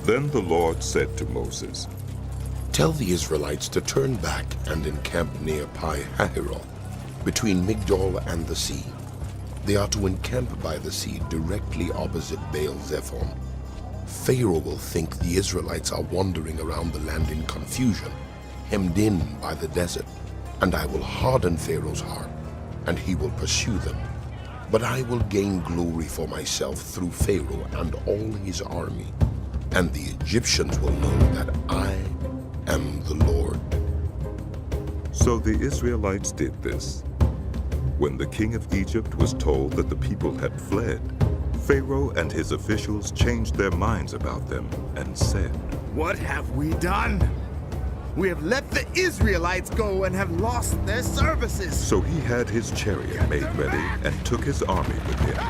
Then the Lord said to Moses, Tell the Israelites to turn back and encamp near Pi-hahiroth, between Migdol and the sea. They are to encamp by the sea directly opposite Baal-zephon. Pharaoh will think the Israelites are wandering around the land in confusion, hemmed in by the desert, and I will harden Pharaoh's heart, and he will pursue them. But I will gain glory for myself through Pharaoh and all his army, and the Egyptians will know that I am the Lord. So the Israelites did this. When the king of Egypt was told that the people had fled, Pharaoh and his officials changed their minds about them and said, What have we done? We have let the Israelites go and have lost their services. So he had his chariot made ready and took his army with him.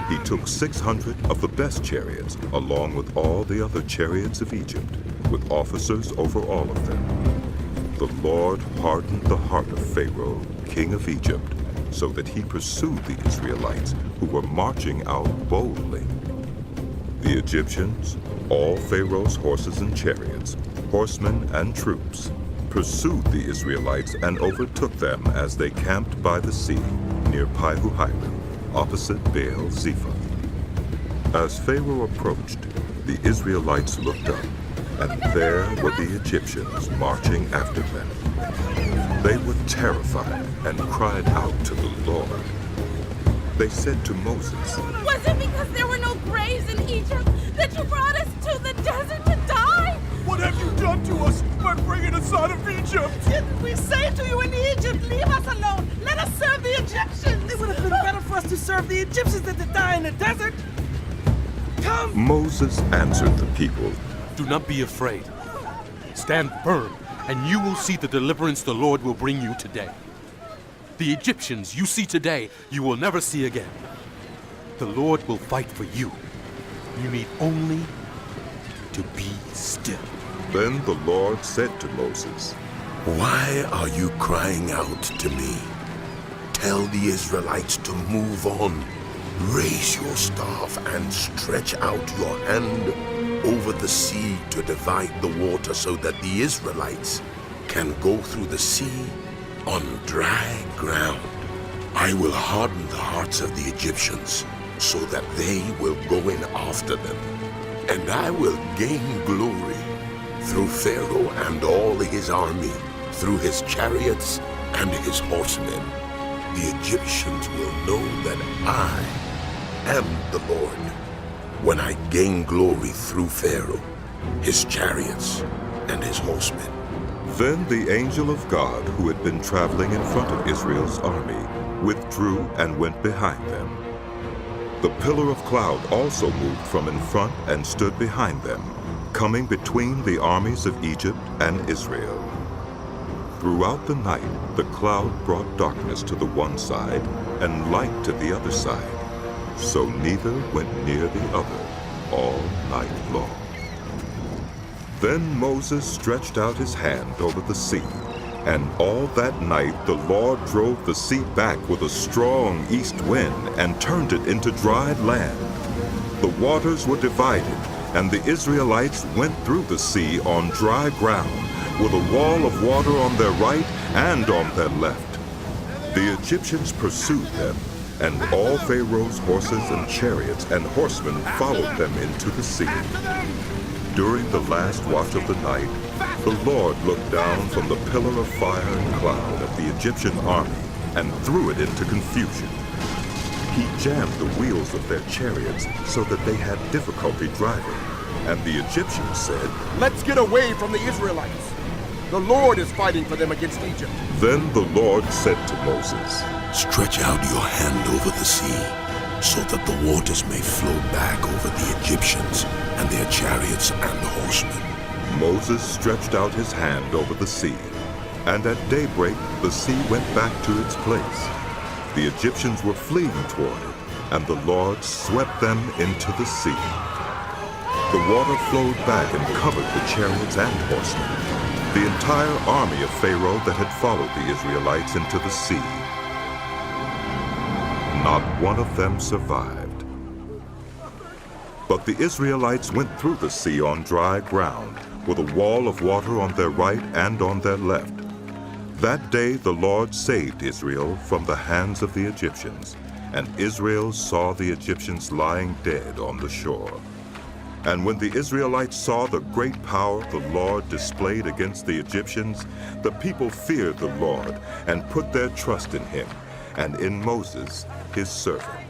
He took 600 of the best chariots, along with all the other chariots of Egypt, with officers over all of them. The Lord hardened the heart of Pharaoh, king of Egypt, so that he pursued the Israelites, who were marching out boldly. The Egyptians, all Pharaoh's horses and chariots, horsemen and troops, pursued the Israelites and overtook them as they camped by the sea near Pi-hahiroth, opposite Baal-zephon. As Pharaoh approached, the Israelites looked up, and there were the Egyptians marching after them. They were terrified and cried out to the Lord. They said to Moses, Was it because there were no graves in Egypt that you brought us to the desert to die? What have you done to us by bringing us out of Egypt? Didn't we say to you in Egypt, leave us alone, let us serve the Egyptians? It would have been better for us to serve the Egyptians than to die in the desert. Come! Moses answered the people, Do not be afraid. Stand firm, and you will see the deliverance the Lord will bring you today. The Egyptians you see today, you will never see again. The Lord will fight for you. You need only to be still. Then the Lord said to Moses, Why are you crying out to me? Tell the Israelites to move on. Raise your staff and stretch out your hand over the sea to divide the water so that the Israelites can go through the sea on dry ground. I will harden the hearts of the Egyptians so that they will go in after them, and I will gain glory through Pharaoh and all his army, through his chariots and his horsemen. The Egyptians will know that I am the Lord when I gain glory through Pharaoh, his chariots, and his horsemen. Then the angel of God, who had been traveling in front of Israel's army, withdrew and went behind them. The pillar of cloud also moved from in front and stood behind them, coming between the armies of Egypt and Israel. Throughout the night, the cloud brought darkness to the one side and light to the other side, so neither went near the other all night long. Then Moses stretched out his hand over the sea, and all that night the Lord drove the sea back with a strong east wind and turned it into dried land. The waters were divided, and the Israelites went through the sea on dry ground, with a wall of water on their right and on their left. The Egyptians pursued them, and all Pharaoh's horses and chariots and horsemen followed them into the sea. During the last watch of the night, the Lord looked down from the pillar of fire and cloud at the Egyptian army and threw it into confusion. He jammed the wheels of their chariots so that they had difficulty driving, and the Egyptians said, Let's get away from the Israelites. The Lord is fighting for them against Egypt. Then the Lord said to Moses, Stretch out your hand over the sea, so that the waters may flow back over the Egyptians and their chariots and horsemen. Moses stretched out his hand over the sea, and at daybreak the sea went back to its place. The Egyptians were fleeing toward it, and the Lord swept them into the sea. The water flowed back and covered the chariots and horsemen, the entire army of Pharaoh that had followed the Israelites into the sea. Not one of them survived. But the Israelites went through the sea on dry ground, with a wall of water on their right and on their left. That day the Lord saved Israel from the hands of the Egyptians, and Israel saw the Egyptians lying dead on the shore. And when the Israelites saw the great power the Lord displayed against the Egyptians, the people feared the Lord and put their trust in him and in Moses, his servant.